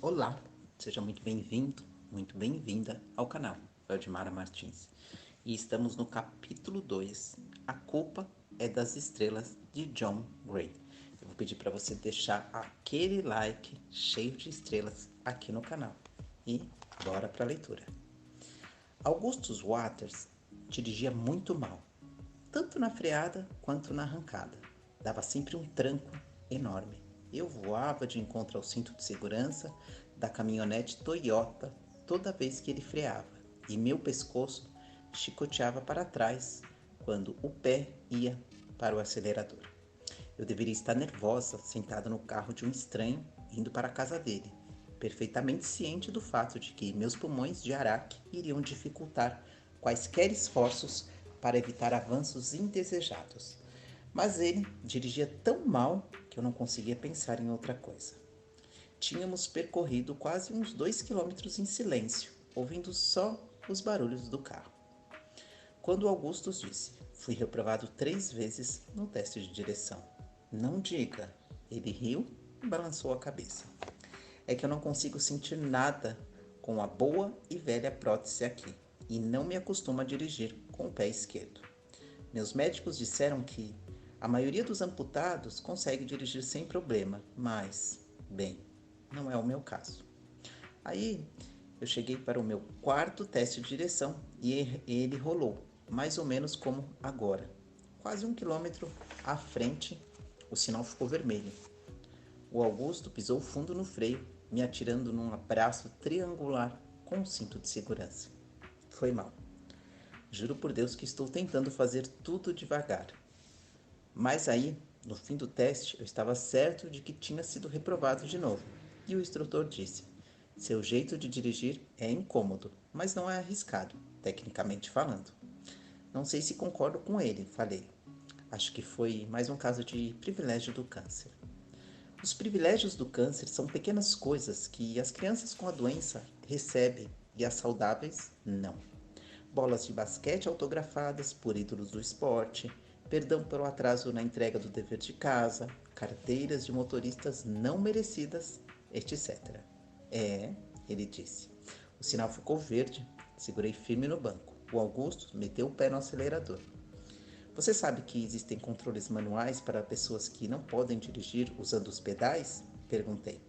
Olá, seja muito bem-vindo, muito bem-vinda ao canal Valdemara Martins. E estamos no capítulo 2, A Culpa é das Estrelas, de John Gray. Eu vou pedir para você deixar aquele like cheio de estrelas aqui no canal. E bora para a leitura. Augustus Waters dirigia muito mal, tanto na freada quanto na arrancada. Dava sempre um tranco enorme. Eu voava de encontro ao cinto de segurança da caminhonete Toyota toda vez que ele freava, e meu pescoço chicoteava para trás quando o pé ia para o acelerador. Eu deveria estar nervosa, sentada no carro de um estranho, indo para a casa dele, perfeitamente ciente do fato de que meus pulmões de araque iriam dificultar quaisquer esforços para evitar avanços indesejados. Mas ele dirigia tão mal que eu não conseguia pensar em outra coisa. Tínhamos percorrido quase uns 2 quilômetros em silêncio, ouvindo só os barulhos do carro. Quando Augustus disse, fui reprovado 3 vezes no teste de direção. Não diga. Ele riu e balançou a cabeça. É que eu não consigo sentir nada com a boa e velha prótese aqui, e não me acostumo a dirigir com o pé esquerdo. Meus médicos disseram que a maioria dos amputados consegue dirigir sem problema, mas, bem, não é o meu caso. Aí eu cheguei para o meu quarto teste de direção e ele rolou, mais ou menos como agora. Quase 1 quilômetro à frente, o sinal ficou vermelho. O Augusto pisou fundo no freio, me atirando num abraço triangular com um cinto de segurança. Foi mal. Juro por Deus que estou tentando fazer tudo devagar. Mas aí, no fim do teste, eu estava certo de que tinha sido reprovado de novo. E o instrutor disse: seu jeito de dirigir é incômodo, mas não é arriscado, tecnicamente falando. Não sei se concordo com ele, falei. Acho que foi mais um caso de privilégio do câncer. Os privilégios do câncer são pequenas coisas que as crianças com a doença recebem e as saudáveis não. Bolas de basquete autografadas por ídolos do esporte, perdão pelo atraso na entrega do dever de casa, carteiras de motoristas não merecidas, etc. É, ele disse. O sinal ficou verde, segurei firme no banco. O Augusto meteu o pé no acelerador. Você sabe que existem controles manuais para pessoas que não podem dirigir usando os pedais? Perguntei.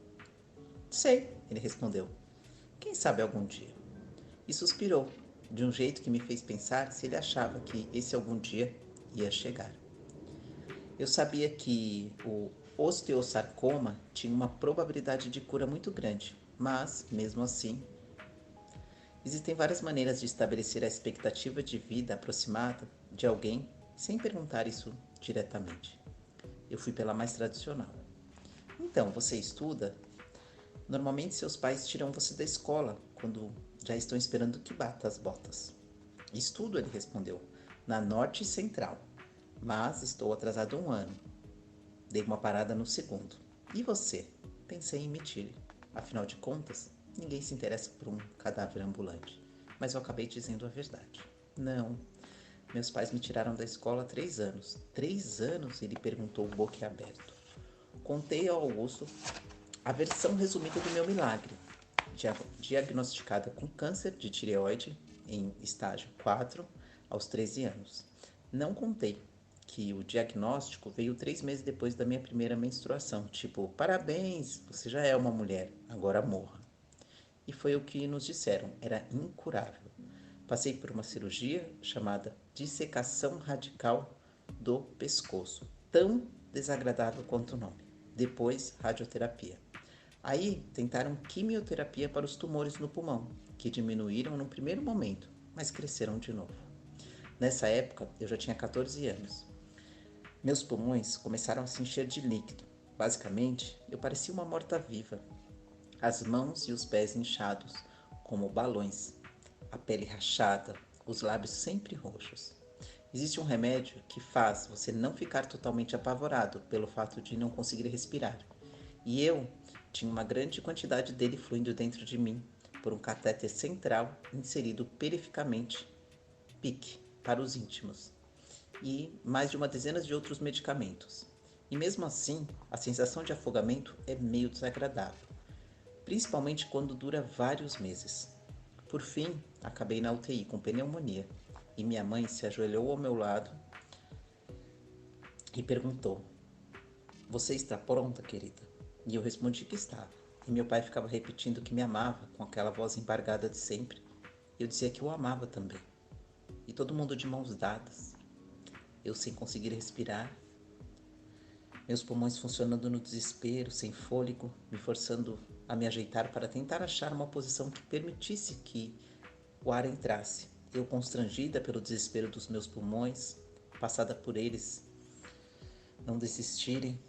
Sei, ele respondeu. Quem sabe algum dia? E suspirou, de um jeito que me fez pensar se ele achava que esse algum dia ia chegar. Eu sabia que o osteosarcoma tinha uma probabilidade de cura muito grande, mas, mesmo assim, existem várias maneiras de estabelecer a expectativa de vida aproximada de alguém sem perguntar isso diretamente. Eu fui pela mais tradicional. Então, você estuda? Normalmente seus pais tiram você da escola quando já estão esperando que bata as botas. Estudo, ele respondeu, na Norte Central, mas estou atrasado 1 ano. Dei uma parada no segundo. E você? Pensei em mentir. Afinal de contas, ninguém se interessa por um cadáver ambulante. Mas eu acabei dizendo a verdade. Não. Meus pais me tiraram da escola há 3 anos. 3 anos? Ele perguntou boquiaberto. Contei ao Augusto a versão resumida do meu milagre. Diagnosticada com câncer de tireoide em estágio 4 aos 13 anos. Não contei que o diagnóstico veio 3 meses depois da minha primeira menstruação. Tipo, parabéns, você já é uma mulher, agora morra. E foi o que nos disseram, era incurável. Passei por uma cirurgia chamada dissecação radical do pescoço, tão desagradável quanto o nome. Depois, radioterapia. Aí, tentaram quimioterapia para os tumores no pulmão, que diminuíram no primeiro momento, mas cresceram de novo. Nessa época, eu já tinha 14 anos. Meus pulmões começaram a se encher de líquido. Basicamente, eu parecia uma morta-viva. As mãos e os pés inchados, como balões. A pele rachada, os lábios sempre roxos. Existe um remédio que faz você não ficar totalmente apavorado pelo fato de não conseguir respirar. E eu tinha uma grande quantidade dele fluindo dentro de mim por um catéter central inserido perificamente, PIC, para os íntimos, e mais de uma dezena de outros medicamentos. E mesmo assim, a sensação de afogamento é meio desagradável, principalmente quando dura vários meses. Por fim, acabei na UTI com pneumonia e minha mãe se ajoelhou ao meu lado e perguntou: "Você está pronta, querida?" E eu respondi que estava. E meu pai ficava repetindo que me amava com aquela voz embargada de sempre. Eu dizia que o amava também. E todo mundo de mãos dadas. Eu sem conseguir respirar, meus pulmões funcionando no desespero, sem fôlego, me forçando a me ajeitar para tentar achar uma posição que permitisse que o ar entrasse. Eu constrangida pelo desespero dos meus pulmões, passada por eles não desistirem,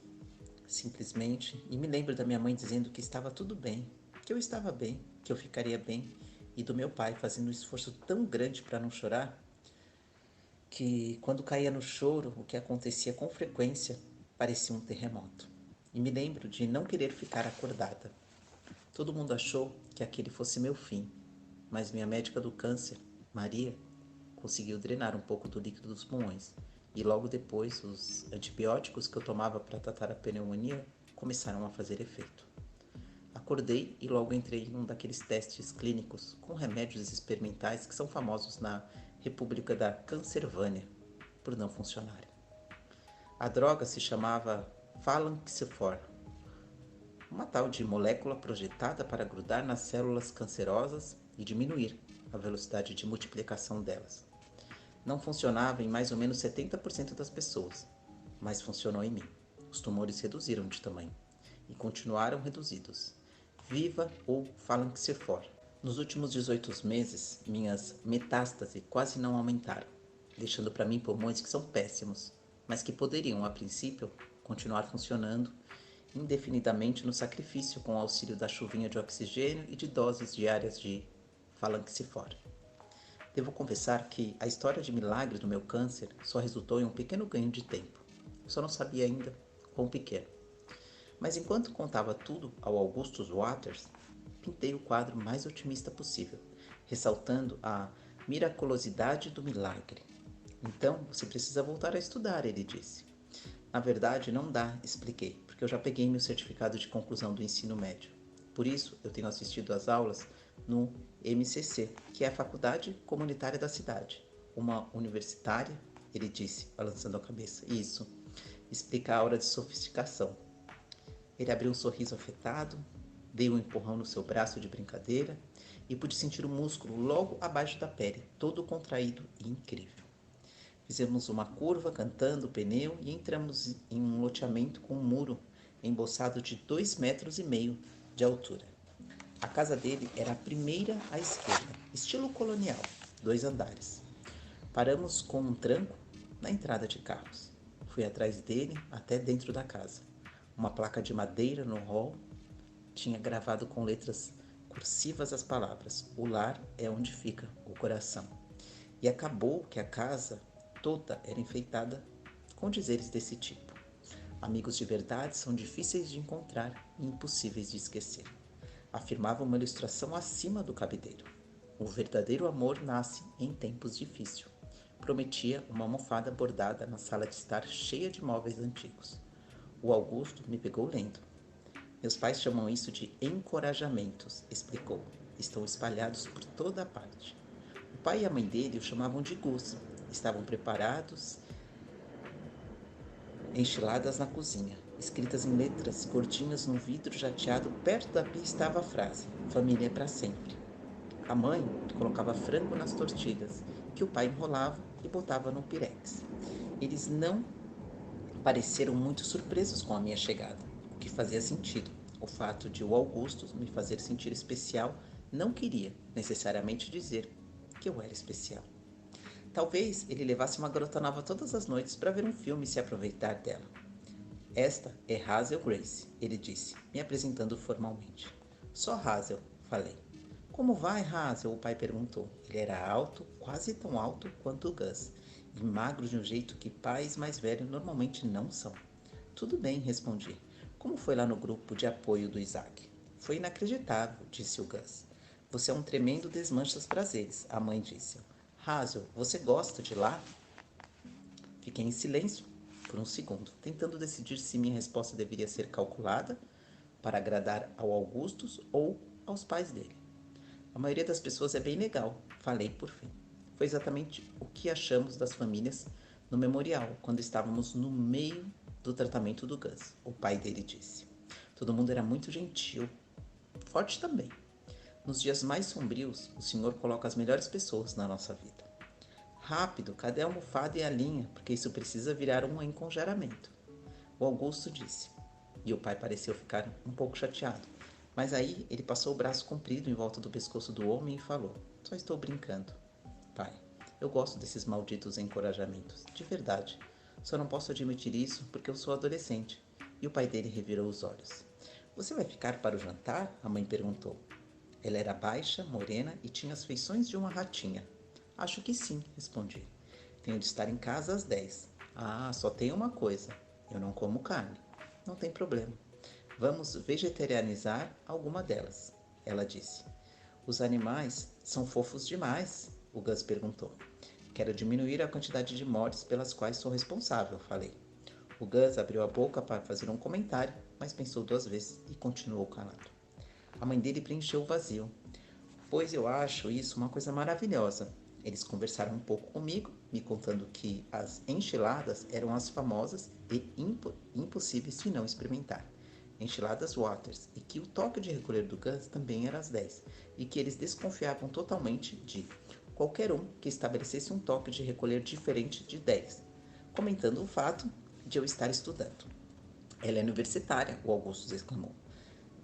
simplesmente, e me lembro da minha mãe dizendo que estava tudo bem, que eu estava bem, que eu ficaria bem, e do meu pai fazendo um esforço tão grande para não chorar, que quando caía no choro, o que acontecia com frequência parecia um terremoto. E me lembro de não querer ficar acordada. Todo mundo achou que aquele fosse meu fim, mas minha médica do câncer, Maria, conseguiu drenar um pouco do líquido dos pulmões. E logo depois, os antibióticos que eu tomava para tratar a pneumonia começaram a fazer efeito. Acordei e logo entrei em um daqueles testes clínicos com remédios experimentais que são famosos na República da Cancervânia por não funcionarem. A droga se chamava Falanxifor, uma tal de molécula projetada para grudar nas células cancerosas e diminuir a velocidade de multiplicação delas. Não funcionava em mais ou menos 70% das pessoas, mas funcionou em mim. Os tumores reduziram de tamanho e continuaram reduzidos. Viva o Falanxifor! Nos últimos 18 meses, minhas metástases quase não aumentaram, deixando para mim pulmões que são péssimos, mas que poderiam, a princípio, continuar funcionando indefinidamente no sacrifício com o auxílio da chuvinha de oxigênio e de doses diárias de Falanxifor. Devo confessar que a história de milagre do meu câncer só resultou em um pequeno ganho de tempo. Eu só não sabia ainda quão pequeno. Mas enquanto contava tudo ao Augustus Waters, pintei o quadro mais otimista possível, ressaltando a miraculosidade do milagre. Então, você precisa voltar a estudar, ele disse. Na verdade, não dá, expliquei, porque eu já peguei meu certificado de conclusão do ensino médio. Por isso, eu tenho assistido às aulas no MCC, que é a Faculdade Comunitária da Cidade. Uma universitária, ele disse, balançando a cabeça. Isso explica a aura de sofisticação. Ele abriu um sorriso afetado, dei um empurrão no seu braço de brincadeira e pude sentir o músculo logo abaixo da pele, todo contraído e incrível. Fizemos uma curva cantando o pneu e entramos em um loteamento com um muro emboçado de 2,5 metros de altura. A casa dele era a primeira à esquerda, estilo colonial, 2 andares. Paramos com um tranco na entrada de carros. Fui atrás dele até dentro da casa. Uma placa de madeira no hall tinha gravado com letras cursivas as palavras: "O lar é onde fica o coração". E acabou que a casa toda era enfeitada com dizeres desse tipo: "Amigos de verdade são difíceis de encontrar e impossíveis de esquecer", afirmava uma ilustração acima do cabideiro. "O verdadeiro amor nasce em tempos difíceis", prometia uma almofada bordada na sala de estar cheia de móveis antigos. O Augusto me pegou lendo. "Meus pais chamam isso de encorajamentos", explicou. "Estão espalhados por toda a parte." O pai e a mãe dele o chamavam de Gus. Estavam preparados enchiladas na cozinha. Escritas em letras gordinhas num vidro jateado, perto da pia estava a frase: "Família é para sempre." A mãe colocava frango nas tortilhas, que o pai enrolava e botava no pirex. Eles não pareceram muito surpresos com a minha chegada, o que fazia sentido. O fato de o Augusto me fazer sentir especial não queria necessariamente dizer que eu era especial. Talvez ele levasse uma garota nova todas as noites para ver um filme e se aproveitar dela. "Esta é Hazel Grace", ele disse, me apresentando formalmente. "Só Hazel", falei. "Como vai, Hazel?", o pai perguntou. Ele era alto, quase tão alto quanto o Gus, e magro de um jeito que pais mais velhos normalmente não são. "Tudo bem", respondi. "Como foi lá no grupo de apoio do Isaac?" "Foi inacreditável", disse o Gus. "Você é um tremendo desmancha-prazeres", a mãe disse. "Hazel, você gosta de lá?" Fiquei em silêncio por um segundo, tentando decidir se minha resposta deveria ser calculada para agradar ao Augustus ou aos pais dele. A maioria das pessoas é bem legal, falei por fim. Foi exatamente o que achamos das famílias no memorial, quando estávamos no meio do tratamento do Gus, o pai dele disse. Todo mundo era muito gentil, forte também. Nos dias mais sombrios, o Senhor coloca as melhores pessoas na nossa vida. Rápido, cadê a almofada e a linha, porque isso precisa virar um encongeramento. O Augusto disse, e o pai pareceu ficar um pouco chateado. Mas aí ele passou o braço comprido em volta do pescoço do homem e falou, só estou brincando. Pai, eu gosto desses malditos encorajamentos, de verdade. Só não posso admitir isso porque eu sou adolescente. E o pai dele revirou os olhos. Você vai ficar para o jantar? A mãe perguntou. Ela era baixa, morena e tinha as feições de uma ratinha. Acho que sim, respondi. Tenho de estar em casa às 10. Ah, só tem uma coisa. Eu não como carne. Não tem problema. Vamos vegetarianizar alguma delas, ela disse. Os animais são fofos demais, o Gus perguntou. Quero diminuir a quantidade de mortes pelas quais sou responsável, falei. O Gus abriu a boca para fazer um comentário, mas pensou 2 vezes e continuou calado. A mãe dele preencheu o vazio. Pois eu acho isso uma coisa maravilhosa. Eles conversaram um pouco comigo, me contando que as enchiladas eram as famosas e impossíveis de não experimentar. Enchiladas Waters, e que o toque de recolher do Gus também era às 10, e que eles desconfiavam totalmente de qualquer um que estabelecesse um toque de recolher diferente de 10, comentando o fato de eu estar estudando. Ela é universitária, o Augusto exclamou,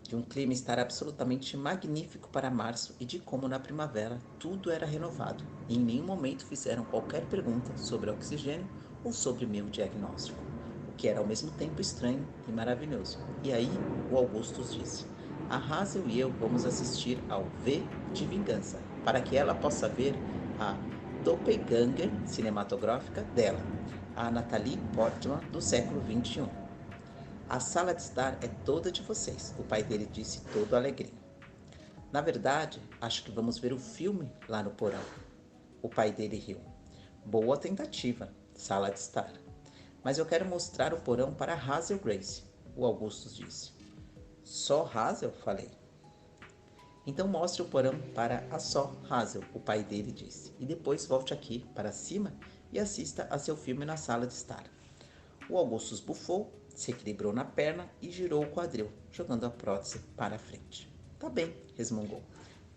de um clima estar absolutamente magnífico para março e de como na primavera tudo era renovado, e em nenhum momento fizeram qualquer pergunta sobre oxigênio ou sobre meu diagnóstico, o que era ao mesmo tempo estranho e maravilhoso. E aí o Augustus disse, a Hazel e eu vamos assistir ao V de Vingança, para que ela possa ver a doppelganger cinematográfica dela, a Natalie Portman do século XXI. A sala de estar é toda de vocês, o pai dele disse todo alegrinho. Na verdade, acho que vamos ver o filme lá no porão. O pai dele riu. Boa tentativa, sala de estar. Mas eu quero mostrar o porão para Hazel Grace, o Augustus disse. Só Hazel? Falei. Então mostre o porão para a só Hazel, o pai dele disse. E depois volte aqui para cima e assista a seu filme na sala de estar. O Augustus bufou, se equilibrou na perna e girou o quadril, jogando a prótese para a frente. Tá bem, resmungou.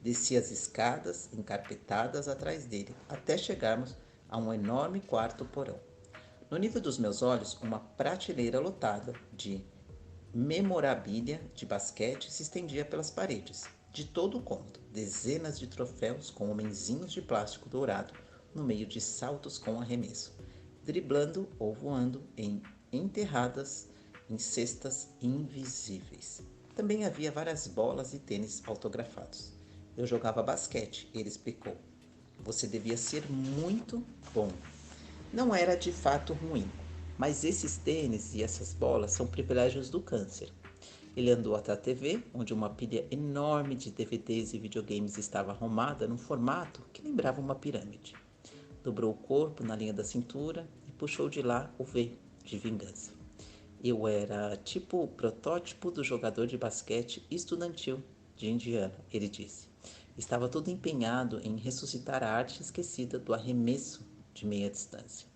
Desci as escadas encarpetadas atrás dele, até chegarmos a um enorme quarto porão. No nível dos meus olhos, uma prateleira lotada de memorabilia de basquete se estendia pelas paredes. De todo o cômodo, dezenas de troféus com homenzinhos de plástico dourado no meio de saltos com arremesso, driblando ou voando enterradas em cestas invisíveis. Também havia várias bolas e tênis autografados. Eu jogava basquete, ele explicou. Você devia ser muito bom. Não era de fato ruim, mas esses tênis e essas bolas são privilégios do câncer. Ele andou até a TV, onde uma pilha enorme de DVDs e videogames estava arrumada num formato que lembrava uma pirâmide. Dobrou o corpo na linha da cintura e puxou de lá o V de Vingança. Eu era tipo o protótipo do jogador de basquete estudantil de Indiana, ele disse. Estava todo empenhado em ressuscitar a arte esquecida do arremesso de meia distância.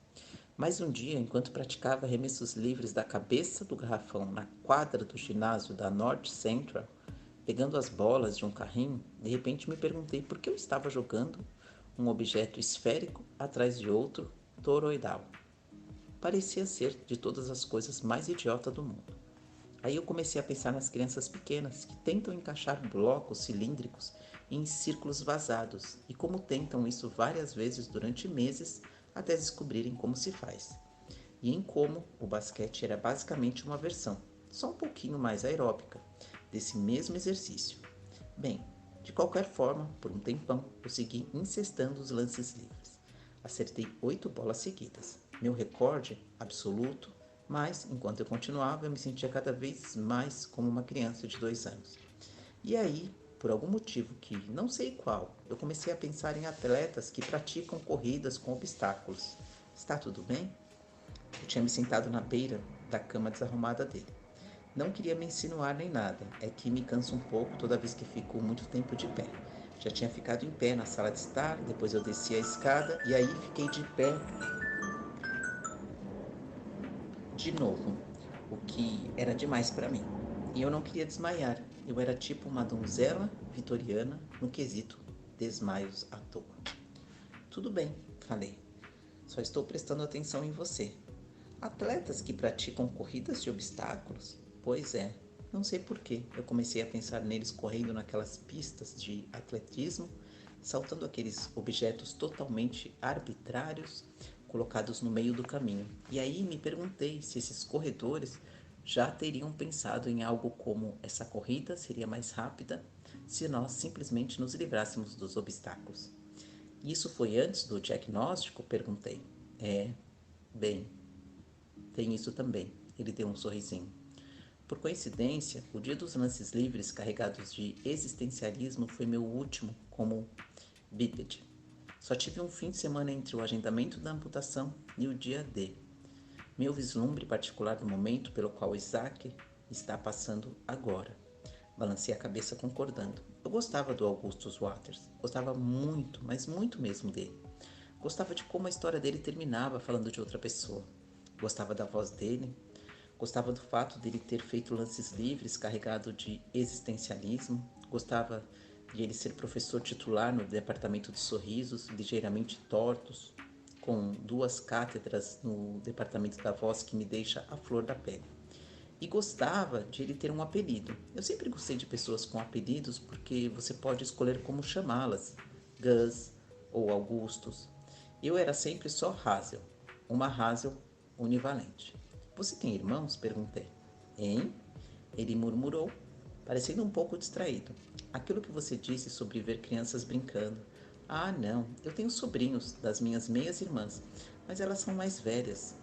Mas um dia, enquanto praticava arremessos livres da cabeça do garrafão na quadra do ginásio da North Central, pegando as bolas de um carrinho, de repente me perguntei por que eu estava jogando um objeto esférico atrás de outro toroidal. Parecia ser de todas as coisas mais idiota do mundo. Aí eu comecei a pensar nas crianças pequenas que tentam encaixar blocos cilíndricos em círculos vazados e como tentam isso várias vezes durante meses até descobrirem como se faz. E em como o basquete era basicamente uma versão, só um pouquinho mais aeróbica, desse mesmo exercício. Bem, de qualquer forma, por um tempão, eu segui incestando os lances livres. Acertei 8 bolas seguidas, meu recorde absoluto, mas, enquanto eu continuava, eu me sentia cada vez mais como uma criança de 2 anos. E aí, por algum motivo que não sei qual, eu comecei a pensar em atletas que praticam corridas com obstáculos. Está tudo bem? Eu tinha me sentado na beira da cama desarrumada dele. Não queria me insinuar nem nada, é que me canso um pouco toda vez que fico muito tempo de pé. Já tinha ficado em pé na sala de estar, depois eu desci a escada e aí fiquei de pé de novo, o que era demais para mim. E eu não queria desmaiar, eu era tipo uma donzela vitoriana no quesito desmaios à toa. Tudo bem, falei, só estou prestando atenção em você. Atletas que praticam corridas de obstáculos? Pois é, não sei por que eu comecei a pensar neles correndo naquelas pistas de atletismo, saltando aqueles objetos totalmente arbitrários colocados no meio do caminho. E aí me perguntei se esses corredores já teriam pensado em algo como essa corrida seria mais rápida se nós simplesmente nos livrássemos dos obstáculos. Isso foi antes do diagnóstico? Perguntei. É, bem, tem isso também. Ele deu um sorrisinho. Por coincidência, o dia dos lances livres carregados de existencialismo foi meu último como bípede. Só tive um fim de semana entre o agendamento da amputação e o dia D. Meu vislumbre particular do momento pelo qual Isaac está passando agora. Balancei a cabeça concordando. Eu gostava do Augustus Waters. Gostava muito, mas muito mesmo dele. Gostava de como a história dele terminava falando de outra pessoa. Gostava da voz dele. Gostava do fato dele ter feito lances livres carregado de existencialismo. Gostava de ele ser professor titular no departamento de sorrisos, ligeiramente tortos, com 2 cátedras no departamento da voz que me deixa a flor da pele. E gostava de ele ter um apelido. Eu sempre gostei de pessoas com apelidos porque você pode escolher como chamá-las, Gus ou Augustus. Eu era sempre só Hazel, uma Hazel univalente. Você tem irmãos? Perguntei. Hein? Ele murmurou, parecendo um pouco distraído. Aquilo que você disse sobre ver crianças brincando. Ah, não, eu tenho sobrinhos das minhas meias irmãs, mas elas são mais velhas.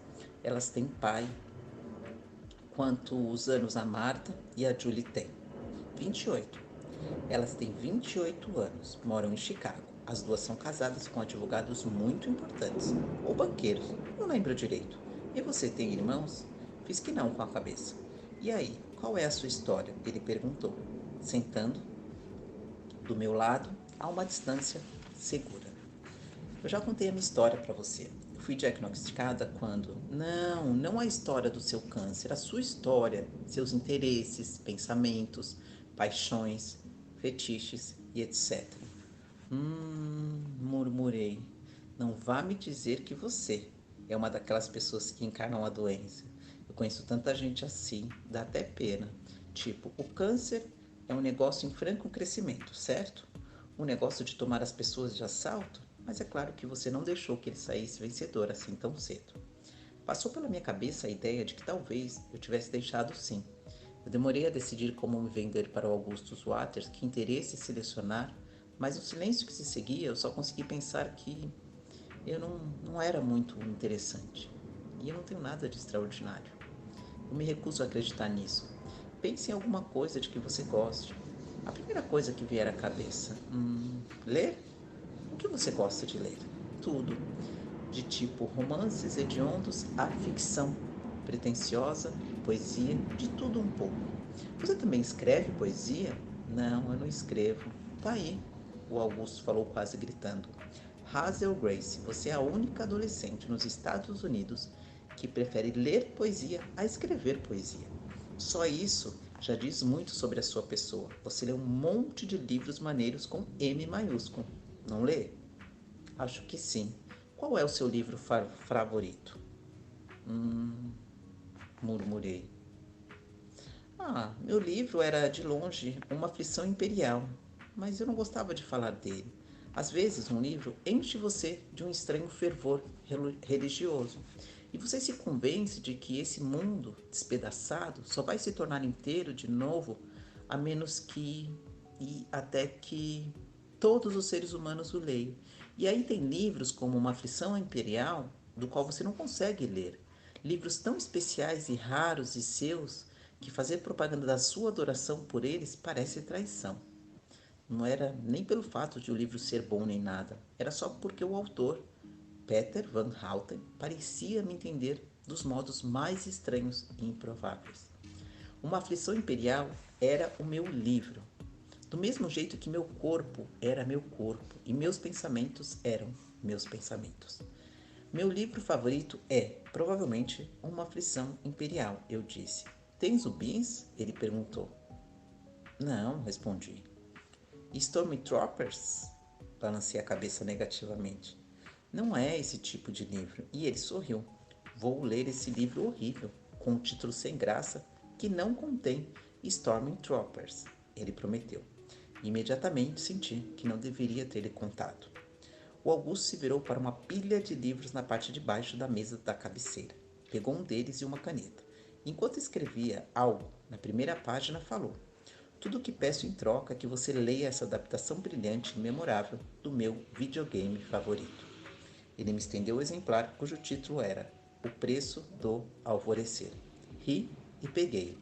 Elas têm pai, quantos anos a Marta e a Julie têm? 28. Elas têm 28 anos, moram em Chicago. As duas são casadas com advogados muito importantes, ou banqueiros, não lembro direito. E você tem irmãos? Fiz que não com a cabeça. E aí, qual é a sua história? Ele perguntou, sentando do meu lado a uma distância segura. Eu já contei a minha história para você. Eu fui diagnosticada quando? Não a história do seu câncer, a sua história, seus interesses, pensamentos, paixões, fetiches e etc. Murmurei. Não vá me dizer que você é uma daquelas pessoas que encarnam a doença. Eu conheço tanta gente assim, dá até pena. Tipo, o câncer é um negócio em franco crescimento, certo? Um negócio de tomar as pessoas de assalto, mas é claro que você não deixou que ele saísse vencedor assim tão cedo. Passou pela minha cabeça a ideia de que talvez eu tivesse deixado sim. Eu demorei a decidir como me vender para o Augustus Waters, que interesse selecionar, mas no silêncio que se seguia eu só consegui pensar que eu não era muito interessante. E eu não tenho nada de extraordinário. Eu me recuso a acreditar nisso. Pense em alguma coisa de que você goste. A primeira coisa que vier à cabeça. Ler? O que você gosta de ler? Tudo. De tipo romances hediondos à ficção pretensiosa, poesia, de tudo um pouco. Você também escreve poesia? Não, eu não escrevo. Tá aí, o Augusto falou quase gritando. Hazel Grace, você é a única adolescente nos Estados Unidos que prefere ler poesia a escrever poesia. Só isso já diz muito sobre a sua pessoa. Você lê um monte de livros maneiros com M maiúsculo. Não lê? Acho que sim. Qual é o seu livro favorito? Murmurei. Meu livro era, de longe, uma aflição imperial, mas eu não gostava de falar dele. Às vezes, um livro enche você de um estranho fervor religioso, e você se convence de que esse mundo despedaçado só vai se tornar inteiro de novo, a menos que, e até que, todos os seres humanos o leiam. E aí tem livros como Uma Aflição Imperial, do qual você não consegue ler. Livros tão especiais e raros e seus que fazer propaganda da sua adoração por eles parece traição. Não era nem pelo fato de o livro ser bom nem nada, era só porque o autor, Peter Van Houten, parecia me entender dos modos mais estranhos e improváveis. Uma aflição imperial era o meu livro. Do mesmo jeito que meu corpo era meu corpo e meus pensamentos eram meus pensamentos. Meu livro favorito é, provavelmente, Uma Aflição Imperial, eu disse. Tem zumbis? Ele perguntou. Não, respondi. Stormtroopers? Balancei a cabeça negativamente. Não é esse tipo de livro. E ele sorriu. Vou ler esse livro horrível, com um título sem graça, que não contém Stormtroopers, ele prometeu. Imediatamente senti que não deveria ter lhe contado. O Augusto se virou para uma pilha de livros na parte de baixo da mesa da cabeceira. Pegou um deles e uma caneta. Enquanto escrevia algo na primeira página, falou: Tudo o que peço em troca é que você leia essa adaptação brilhante e memorável do meu videogame favorito. Ele me estendeu o exemplar cujo título era O Preço do Alvorecer. Ri e peguei-o.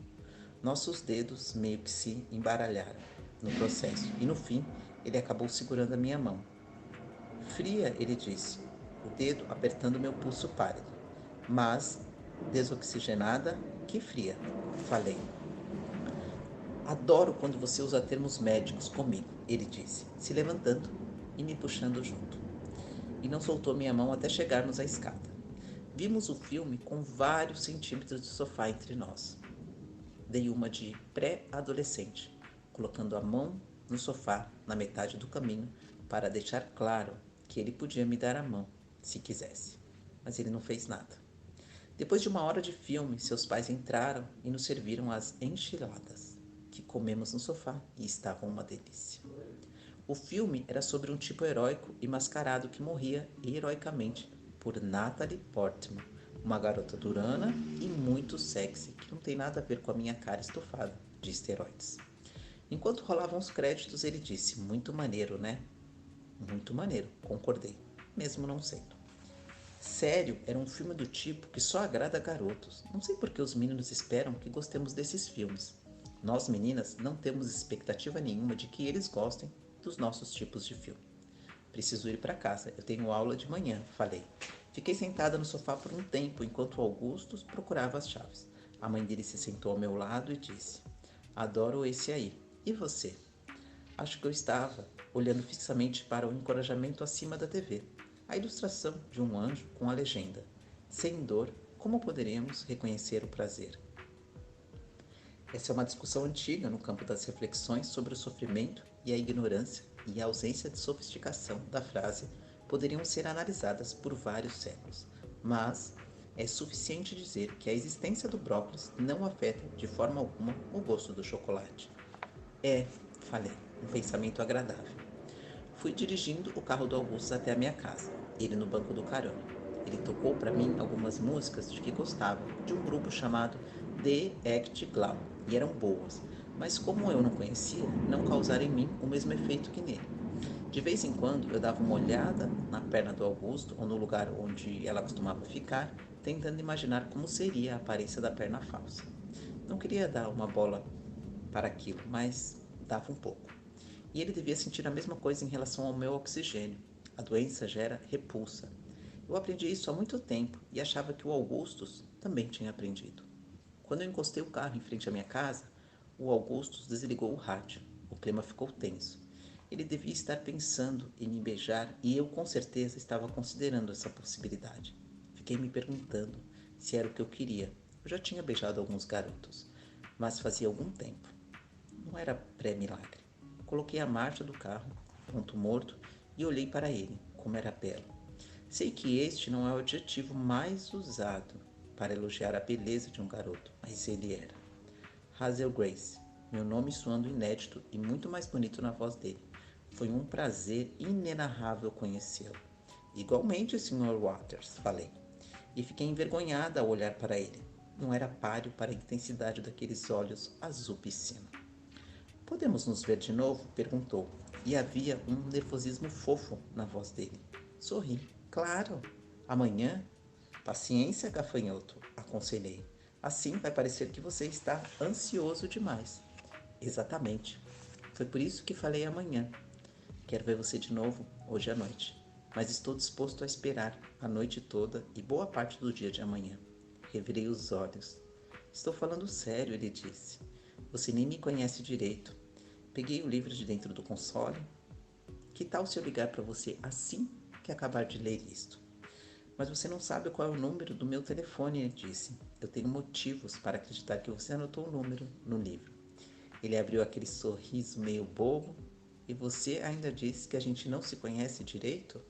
Nossos dedos meio que se embaralharam no processo e no fim ele acabou segurando a minha mão. Fria, ele disse, o dedo apertando meu pulso pálido. Mas, desoxigenada, que fria, falei. Adoro quando você usa termos médicos comigo, ele disse, se levantando e me puxando junto. E não soltou minha mão até chegarmos à escada. Vimos o filme com vários centímetros de sofá entre nós. Dei uma de pré-adolescente, colocando a mão no sofá na metade do caminho para deixar claro que ele podia me dar a mão, se quisesse. Mas ele não fez nada. Depois de uma hora de filme, seus pais entraram e nos serviram as enchiladas, que comemos no sofá e estavam uma delícia. O filme era sobre um tipo heróico e mascarado que morria heroicamente por Natalie Portman, uma garota durana e muito sexy, que não tem nada a ver com a minha cara estufada de esteroides. Enquanto rolavam os créditos, ele disse, muito maneiro, né? Muito maneiro, concordei, mesmo não sendo. Sério, era um filme do tipo que só agrada a garotos. Não sei por que os meninos esperam que gostemos desses filmes. Nós, meninas, não temos expectativa nenhuma de que eles gostem dos nossos tipos de filme. Preciso ir para casa, eu tenho aula de manhã, falei. Fiquei sentada no sofá por um tempo enquanto Augustus procurava as chaves. A mãe dele se sentou ao meu lado e disse: Adoro esse aí. E você? Acho que eu estava olhando fixamente para o encorajamento acima da TV. A ilustração de um anjo com a legenda: Sem dor, como poderemos reconhecer o prazer? Essa é uma discussão antiga no campo das reflexões sobre o sofrimento e a ignorância e a ausência de sofisticação da frase poderiam ser analisadas por vários séculos, mas é suficiente dizer que a existência do brócolis não afeta de forma alguma o gosto do chocolate. Falei, um pensamento agradável. Fui dirigindo o carro do Augusto até a minha casa, ele no banco do carona. Ele tocou para mim algumas músicas de que gostava, de um grupo chamado The Act Glau, e eram boas, mas como eu não conhecia, não causaram em mim o mesmo efeito que nele. De vez em quando eu dava uma olhada na perna do Augusto ou no lugar onde ela costumava ficar, tentando imaginar como seria a aparência da perna falsa. Não queria dar uma bola para aquilo, mas dava um pouco. E ele devia sentir a mesma coisa em relação ao meu oxigênio. A doença gera repulsa. Eu aprendi isso há muito tempo e achava que o Augustus também tinha aprendido. Quando eu encostei o carro em frente à minha casa, o Augustus desligou o rádio. O clima ficou tenso. Ele devia estar pensando em me beijar e eu com certeza estava considerando essa possibilidade. Fiquei me perguntando se era o que eu queria. Eu já tinha beijado alguns garotos, mas fazia algum tempo. Não era pré-milagre. Coloquei a marcha do carro, ponto morto, e olhei para ele, como era belo. Sei que este não é o adjetivo mais usado para elogiar a beleza de um garoto, mas ele era. Hazel Grace, meu nome soando inédito e muito mais bonito na voz dele. Foi um prazer inenarrável conhecê-lo. Igualmente, Sr. Waters, falei, e fiquei envergonhada ao olhar para ele. Não era páreo para a intensidade daqueles olhos azul piscina. Podemos nos ver de novo? Perguntou, e havia um nervosismo fofo na voz dele. Sorri. Claro. Amanhã? Paciência, gafanhoto, aconselhei. Assim vai parecer que você está ansioso demais. Exatamente. Foi por isso que falei amanhã. Quero ver você de novo hoje à noite, mas estou disposto a esperar a noite toda e boa parte do dia de amanhã. Revirei os olhos. Estou falando sério, ele disse. Você nem me conhece direito. Peguei o livro de dentro do console. Que tal se eu ligar para você assim que acabar de ler isto? Mas você não sabe qual é o número do meu telefone, ele disse. Eu tenho motivos para acreditar que você anotou o número no livro. Ele abriu aquele sorriso meio bobo. E você ainda disse que a gente não se conhece direito?